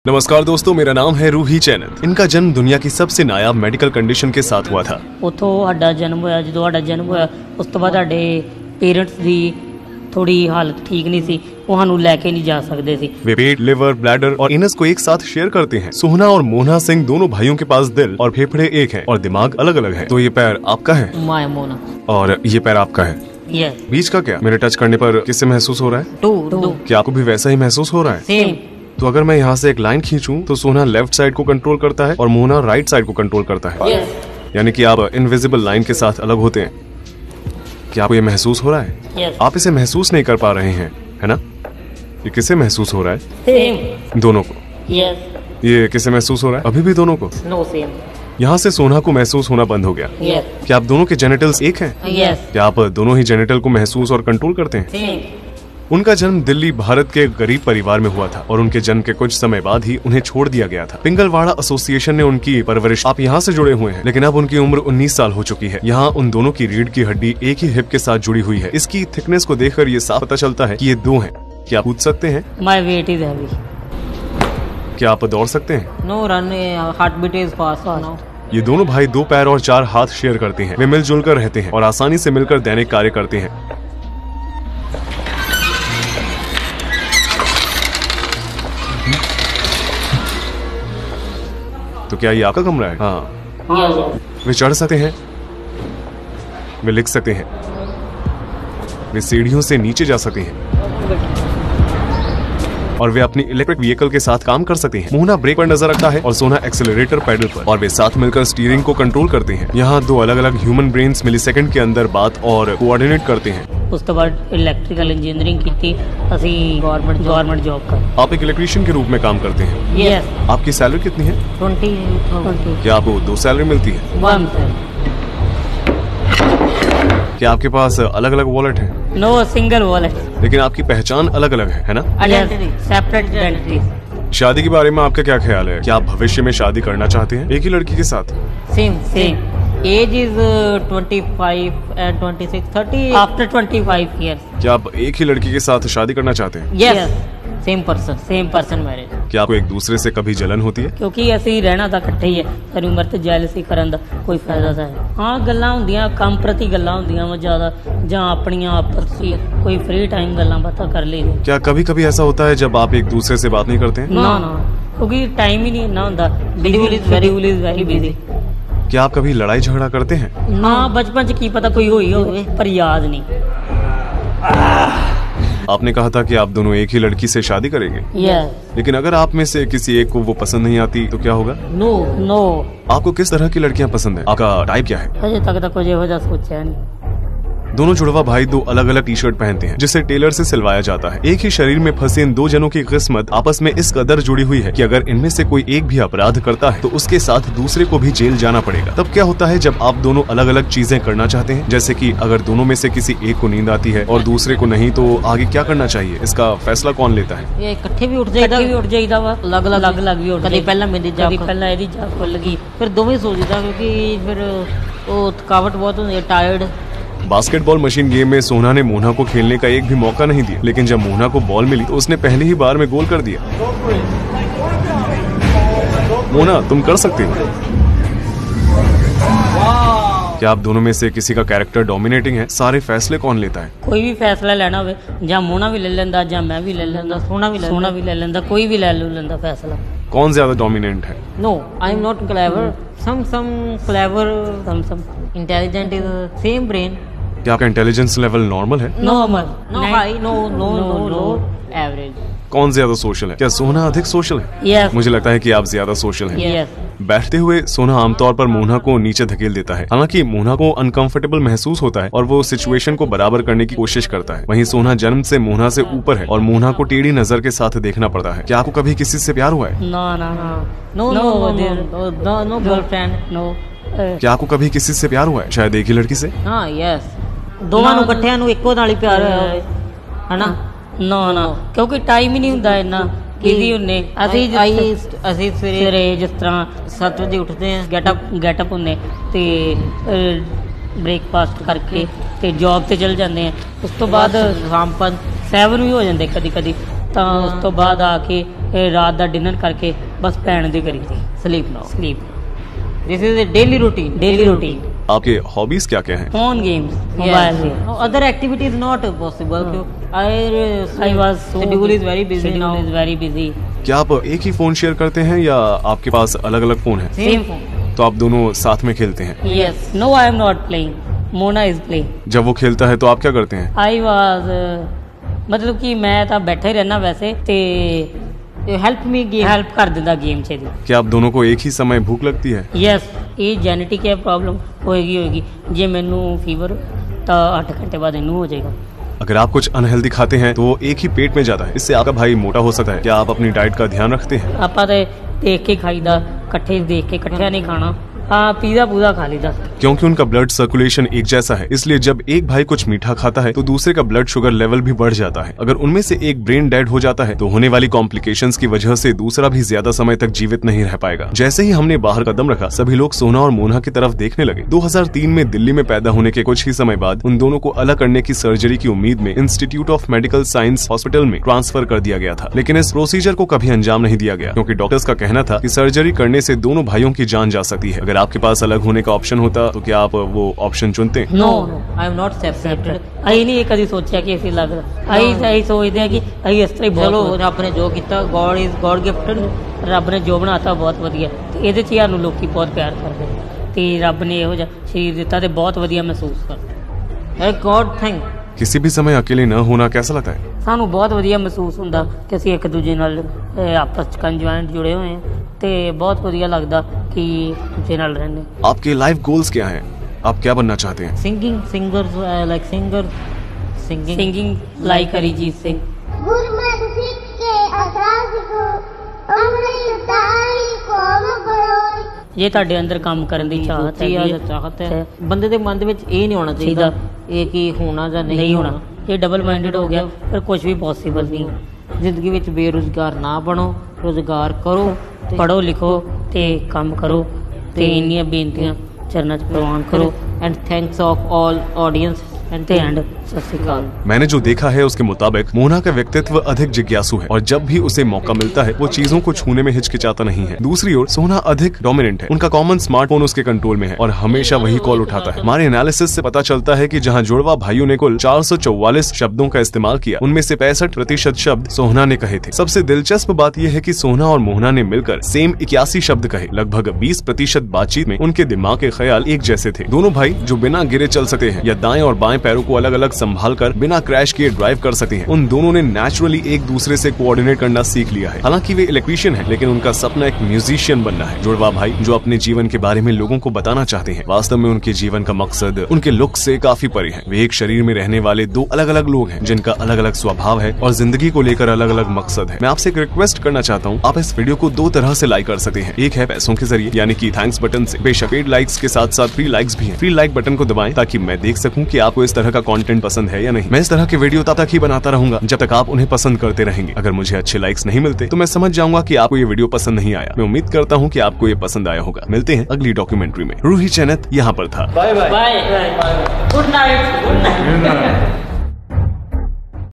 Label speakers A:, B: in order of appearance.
A: नमस्कार दोस्तों, मेरा नाम है रूही चैनल। इनका जन्म दुनिया की सबसे नायाब मेडिकल कंडीशन के साथ हुआ था।
B: ਉੱਥੋਂ ਸਾਡਾ ਜਨਮ ਹੋਇਆ। ਜਦੋਂ ਸਾਡਾ ਜਨਮ ਹੋਇਆ ਉਸ ਤੋਂ ਬਾਅਦ ਸਾਡੇ ਪੇਰੈਂਟਸ ਦੀ थोड़ी हालत ठीक नहीं सी, वो ਸਾਨੂੰ ਲੈ के नहीं जा सकते सी।
A: वे पेट, लिवर, ब्लैडर और इनस को एक साथ शेयर करते हैं। सोहना और मोहना सिंह दोनों भाइयों के पास दिल और फेफड़े एक हैं और दिमाग अलग अलग है। तो ये पैर आपका है
B: माय मोना
A: और ये पैर आपका है।
B: यस।
A: बीच का क्या? मेरे टच करने पर किससे महसूस हो रहा है?
B: टू।
A: क्या आपको भी वैसा ही महसूस हो रहा है?
B: सेम।
A: तो अगर मैं यहाँ से एक लाइन खींचूं तो सोहना लेफ्ट साइड को कंट्रोल करता है और मोहना राइट साइड को कंट्रोल करता है। यानी कि आप इनविजिबल लाइन के साथ अलग होते हैं। क्या आपको ये महसूस हो रहा है?
B: Yes.
A: आप इसे महसूस नहीं कर पा रहे हैं, है ना? ये किसे महसूस हो रहा है?
B: सेम।
A: दोनों को।
B: यस।
A: ये किसे महसूस हो रहा है? अभी भी दोनों को।
B: No same.
A: यहाँ से सोना को महसूस होना बंद हो गया।
B: यस।
A: क्या आप दोनों के जेनिटल्स एक हैं?
B: यस।
A: क्या आप दोनों ही जेनिटल को महसूस और कंट्रोल करते हैं?
B: सेम।
A: उनका जन्म दिल्ली, भारत के गरीब परिवार में हुआ था और उनके जन्म के कुछ समय बाद ही उन्हें छोड़ दिया गया था। पिंगलवाड़ा एसोसिएशन ने उनकी परवरिश। आप यहाँ से जुड़े हुए हैं, लेकिन अब उनकी उम्र 19 साल हो चुकी है। यहाँ उन दोनों की रीढ़ की हड्डी एक ही हिप के साथ जुड़ी हुई है। इसकी थिकनेस को देखकर ये साफ पता चलता है कि ये दो हैं। क्या आप पूछ सकते हैं?
B: My weight is heavy.
A: क्या आप दौड़ सकते हैं?
B: No run, heart beat is fast now.
A: ये दोनों भाई 2 पैर और 4 हाथ शेयर करते हैं। वे मिलजुल कर रहते हैं और आसानी से मिलकर दैनिक कार्य करते हैं। तो क्या ये आपका कमरा है? हाँ। वे चढ़ सकते हैं, वे लिख सकते हैं, वे सीढ़ियों से नीचे जा सकते हैं और वे अपनी इलेक्ट्रिक व्हीकल के साथ काम कर सकते हैं। मोहना ब्रेक पर नजर रखता है और सोना एक्सेलरेटर पैडल पर, और वे साथ मिलकर स्टीयरिंग को कंट्रोल करते हैं। यहाँ 2 अलग अलग ह्यूमन ब्रेन्स मिलीसेकंड के अंदर बात और कोऑर्डिनेट करते हैं।
B: उस तो बाद इलेक्ट्रिकल इंजीनियरिंग की थी, असी गवर्नमेंट जॉब कर।
A: आप एक इलेक्ट्रीशियन के रूप में काम करते हैं।
B: यस।
A: आपकी सैलरी कितनी है?
B: 20।
A: क्या आपको 2 सैलरी मिलती है?
B: 1।
A: क्या आपके पास अलग अलग वॉलेट है?
B: No single wallet.
A: लेकिन आपकी पहचान अलग अलग है ना?
B: Identity, separate identity.
A: शादी के बारे में आपका क्या ख्याल है? क्या आप भविष्य में शादी करना चाहते हैं एक ही लड़की के साथ?
B: Same. Age is 25 and 26, 30 after 25 years।
A: क्या आप एक ही लड़की के साथ शादी करना चाहते हैं?
B: यस। Same person marriage.
A: क्या आपको एक दूसरे से कभी जलन होती है?
B: ਕਿਉਂਕਿ ਅਸੀਂ ਰਹਿਣਾ ਤਾਂ ਇਕੱਠੇ ਹੀ ਹੈ, ਸਾਰੀ ਉਮਰ ਤੇ ਜੈਲਸੀ ਕਰਨ ਦਾ ਕੋਈ ਫਾਇਦਾ ਤਾਂ ਹੈ? ਹਾਂ, ਗੱਲਾਂ ਹੁੰਦੀਆਂ, ਕੰਮ ਪ੍ਰਤੀ ਗੱਲਾਂ ਹੁੰਦੀਆਂ ਵਾ ਜ਼ਿਆਦਾ, ਜਾਂ ਆਪਣੀਆਂ ਆਪਸ ਵਿੱਚ ਕੋਈ फ्री टाइम ਗੱਲਾਂ ਬਾਤਾਂ ਕਰ ਲਈਦੀ।
A: क्या कभी कभी ऐसा होता है जब आप एक दूसरे से बात नहीं करते हैं?
B: ਨਾ ਕਿਉਂਕਿ टाइम ही नहीं ਇੰਨਾ ਹੁੰਦਾ। Schedule is very busy.
A: क्या आप कभी लड़ाई झगड़ा करते हैं?
B: ਨਾ बचपन ਚ ਕੀ ਪਤਾ ਕੋਈ ਹੋਈ ਹੋਵੇ, ਪਰ ਯਾਦ नहीं।
A: आपने कहा था कि आप दोनों एक ही लड़की से शादी करेंगे।
B: यस।
A: लेकिन अगर आप में से किसी एक को वो पसंद नहीं आती तो क्या होगा?
B: नो।
A: आपको किस तरह की लड़कियां पसंद है? आपका टाइप क्या है?
B: अजय तक तो कुछ ਇਹੋ ਜਿਹਾ सोचा नहीं।
A: दोनों जुड़वा भाई 2 अलग अलग टी शर्ट पहनते हैं जिसे टेलर से सिलवाया जाता है। एक ही शरीर में फंसे इन 2 जनों की किस्मत आपस में इस कदर जुड़ी हुई है कि अगर इनमें से कोई एक भी अपराध करता है तो उसके साथ दूसरे को भी जेल जाना पड़ेगा। तब क्या होता है जब आप दोनों अलग अलग चीजें करना चाहते हैं? जैसे कि अगर दोनों में से किसी एक को नींद आती है और दूसरे को नहीं, तो आगे क्या करना चाहिए? इसका फैसला कौन लेता है?
B: ये इकट्ठे भी उठ जाइदा वा, अलग भी उठ। कभी पहला मेरी जाग, कभी पहला ਇਹਦੀ ਜਾਗ ਖੁੱਲ ਗਈ, ਫਿਰ ਦੋਵੇਂ ਸੋ ਜਿਦਾ, ਕਿਉਂਕਿ ਫਿਰ ਉਹ थकावट बहुत होती है, टायर्ड।
A: बास्केटबॉल मशीन गेम में सोना ने मोहना को खेलने का एक भी मौका नहीं दिया, लेकिन जब मोहना को बॉल मिली तो उसने पहले ही बार में गोल कर दिया। मोहना, तुम कर सकते हो। क्या आप दोनों में से किसी का कैरेक्टर डोमिनेटिंग है? सारे फैसले कौन लेता है?
B: कोई भी फैसला लेना होवे, ਜਾਂ मोहना भी ले लेंदा, ਜਾਂ मैं भी ले लेंदा, सोना भी ले लेंदा, कोई भी ले लेंदा फैसला।
A: कौन ज्यादा डोमिनेंट है?
B: No, I am not clever. some clever, some intelligent is same brain।
A: क्या आपका इंटेलिजेंस लेवल नॉर्मल है?
B: Normal. No high, no average.
A: कौन ज्यादा सोशल है? क्या सोना अधिक सोशल है?
B: यस।
A: मुझे लगता है कि आप ज्यादा सोशल हैं।
B: यस।
A: बैठते हुए सोना आमतौर पर मोहना को नीचे धकेल देता है। हालांकि मोहना को अनकंफर्टेबल महसूस होता है और वो सिचुएशन को बराबर करने की कोशिश करता है। वहीं सोना जन्म से मोहना से ऊपर है और मोहना को टेढ़ी नजर के साथ देखना पड़ता है। क्या आपको कभी किसी से प्यार हुआ है?
B: No girlfriend, no.
A: क्या आपको कभी किसी से प्यार हुआ है? शायद एक ही लड़की से?
B: हाँ, यस। ਦੋਵਾਂ ਨੂੰ ਇਕੱਠਿਆਂ ਨੂੰ ਇੱਕੋ ਨਾਲ ਹੀ ਪਿਆਰ ਹੋਇਆ ਹੋਵੇ, ਹਨਾ? ਨਾ ਕਿਉਂਕਿ ਟਾਈਮ ਹੀ ਨਹੀਂ ਹੁੰਦਾ ਇੰਨਾ। ਕਿਹਦੀ ਹੁੰਨੇ ਅਸੀਂ ਸਵੇਰੇ ਜਿਸ ਤਰ੍ਹਾਂ 7 ਵਜੇ ਉੱਠਦੇ ਹਾਂ, ਗੈਟਅਪ ਹੁੰਨੇ ਤੇ ਬ੍ਰੇਕਫਾਸਟ ਕਰਕੇ ਤੇ ਜੌਬ ਤੇ ਚਲ ਜਾਂਦੇ ਆ। ਉਸ ਤੋਂ ਬਾਅਦ ਸ਼ਾਮ 7 ਵੀ ਹੋ ਜਾਂਦੇ ਕਦੀ ਤਾਂ ਉਸ ਤੋਂ ਬਾਅਦ ਆ ਕੇ ਰਾਤ ਦਾ ਡਿਨਰ ਕਰਕੇ ਬਸ ਪੈਣ ਦੀ ਕਰੀ ਦੀ sleep this is a daily routine
A: आपके हॉबीज क्या क्या हैं?
B: phone games mobile games other activities not possible I was schedule is very busy
A: क्या आप एक ही फोन शेयर करते हैं या आपके पास अलग अलग फोन है?
B: same phone
A: तो आप दोनों साथ में खेलते हैं?
B: yes no I am not playing Mona is playing
A: जब वो खेलता है तो आप क्या करते हैं?
B: I was मतलब कि मैं ਤਾਂ बैठा ही रहना वैसे ते हेल्प कर दिंदा गेम च
A: क्या आप दोनों को एक ही समय भूख लगती है?
B: यस ये जेनेटिक है प्रॉब्लम होएगी जे मैनू फीवर तो 8 घंटे बाद इनू हो जाएगा।
A: अगर आप कुछ अनहेल्दी खाते हैं तो वो एक ही पेट में जाता है, इससे आपका भाई मोटा हो सकता है। क्या आप अपनी डाइट का ध्यान रखते हैं?
B: आपा ते देख के खाईदा, कट्ठे देख के कट्ठा नहीं खाना। हाँ पिज़्ज़ा पूरा खा लीदा।
A: क्योंकि उनका ब्लड सर्कुलेशन एक जैसा है, इसलिए जब एक भाई कुछ मीठा खाता है तो दूसरे का ब्लड शुगर लेवल भी बढ़ जाता है। अगर उनमें से एक ब्रेन डेड हो जाता है तो होने वाली कॉम्प्लिकेशंस की वजह से दूसरा भी ज्यादा समय तक जीवित नहीं रह पाएगा। जैसे ही हमने बाहर कदम रखा सभी लोग सोना और मोना की तरफ देखने लगे। 2003 में दिल्ली में पैदा होने के कुछ ही समय बाद उन दोनों को अलग करने की सर्जरी की उम्मीद में institute of medical science hospital में ट्रांसफर कर दिया गया था, लेकिन इस प्रोसीजर को कभी अंजाम नहीं दिया गया क्योंकि डॉक्टर्स का कहना था कि सर्जरी करने से दोनों भाइयों की जान जा सकती है। अगर आपके पास अलग होने का ऑप्शन होता तो क्या आप वो ऑप्शन चुनते?
B: No I am not separated. I नहीं कभी सोचा कि ऐसी लग आई सोचते हैं कि आई इस तरह चलो रब ने जो किया गॉड गिफ्टेड, रब ने जो बनाता बहुत वधिया ते ਇਹਦੇ ਚ ਸਾਨੂੰ ਲੋਕੀ बहुत प्यार करते ਤੇ रब ने ਇਹੋ ਜਿਹਾ शरीर दिता ਤੇ बहुत वधिया महसूस करते। God thank.
A: किसी भी समय अकेले न होना कैसा लगता है?
B: ਸਾਨੂੰ बहुत वधिया महसूस ਹੁੰਦਾ कि ਅਸੀਂ ਇੱਕ ਦੂਜੇ ਨਾਲ आपस ਚ कंजॉइंट जुड़े हुए हैं ਤੇ बहुत वधिया लगदा कि ਦੂਜੇ ਨਾਲ रहने।
A: आपके लाइफ गोल्स क्या हैं? आप क्या बनना चाहते हैं?
B: Singing like Arijit Singh.
C: गुरमत सिख के असास को अमृत दाई कोम बरोई।
B: ये ਤੁਹਾਡੇ ਅੰਦਰ ਕੰਮ ਕਰਨ ਦੀ ਚਾਹਤ ਹੈ ਬੰਦੇ ਦੇ ਮਨ ਦੇ ਵਿੱਚ ਇਹ ਨਹੀਂ ਹੋਣਾ ਚਾਹੀਦਾ ਇਹ ਕੀ ਹੋਣਾ ਜਾਂ ਨਹੀਂ ਹੋਣਾ। ਇਹ ਡਬਲ ਮਾਈਂਡਡ ਹੋ ਗਿਆ ਫਿਰ ਕੁਝ ਵੀ ਪੋਸੀਬਲ ਨਹੀਂ। ਜ਼ਿੰਦਗੀ ਵਿੱਚ ਬੇਰੁਜ਼ਗਾਰ ਨਾ ਬਣੋ, ਰੁਜ਼ਗਾਰ ਕਰੋ, ਪੜ੍ਹੋ ਲਿਖੋ ਤੇ ਕੰਮ ਕਰੋ ਤੇ ਇੰਨੀਆਂ ਬੇਨਤੀਆਂ चरणों च प्रवान करो and thanks of all audience and सत श्री अकाल।
A: मैंने जो देखा है उसके मुताबिक मोना का व्यक्तित्व अधिक जिज्ञासु है और जब भी उसे मौका मिलता है वो चीजों को छूने में हिचकिचाता नहीं है। दूसरी ओर सोना अधिक डोमिनेंट है, उनका कॉमन स्मार्टफोन उसके कंट्रोल में है और हमेशा वही कॉल उठाता है। हमारे एनालिसिस से पता चलता है कि जहां जुड़वा भाइयों ने कुल 444 शब्दों का इस्तेमाल किया, उनमें से 65% शब्द सोहना ने कहे थे। सबसे दिलचस्प बात यह है कि सोहना और मोहना ने मिलकर सेम 81 शब्द कहे। लगभग 20% बातचीत में उनके दिमाग के ख्याल एक जैसे थे। दोनों भाई जो बिना गिरे चल सकते हैं या दाएं और बाएं पैरों को अलग अलग संभाल कर बिना क्रैश किए ड्राइव कर सकते हैं, उन दोनों ने नेचुरली एक दूसरे से कोऑर्डिनेट करना सीख लिया है। हालांकि वे इलेक्ट्रीशियन हैं, लेकिन उनका सपना एक म्यूजिशियन बनना है। जुड़वा भाई जो अपने जीवन के बारे में लोगों को बताना चाहते हैं, वास्तव में उनके जीवन का मकसद उनके लुक से काफी परे है। वे एक शरीर में रहने वाले दो अलग अलग लोग हैं जिनका अलग अलग स्वभाव है और जिंदगी को लेकर अलग अलग मकसद है। मैं आपसे एक रिक्वेस्ट करना चाहता हूँ, आप इस वीडियो को 2 तरह से लाइक कर सकते हैं। एक है पैसों के जरिए यानी कि थैंक्स बटन से। बेशक पेड लाइक्स के साथ साथ फ्री लाइक्स भी हैं। फ्री लाइक बटन को दबाएं ताकि मैं देख सकूं कि आपको इस तरह का कंटेंट पसंद है या नहीं। मैं इस तरह के वीडियो तब तक ही बनाता रहूंगा जब तक आप उन्हें पसंद करते रहेंगे। अगर मुझे अच्छे लाइक्स नहीं मिलते तो मैं समझ जाऊंगा कि आपको ये वीडियो पसंद नहीं आया। मैं उम्मीद करता हूँ कि आपको ये पसंद आया होगा। मिलते हैं अगली डॉक्यूमेंट्री में। रूही चैनत यहाँ पर था।
B: Bye bye. Good night.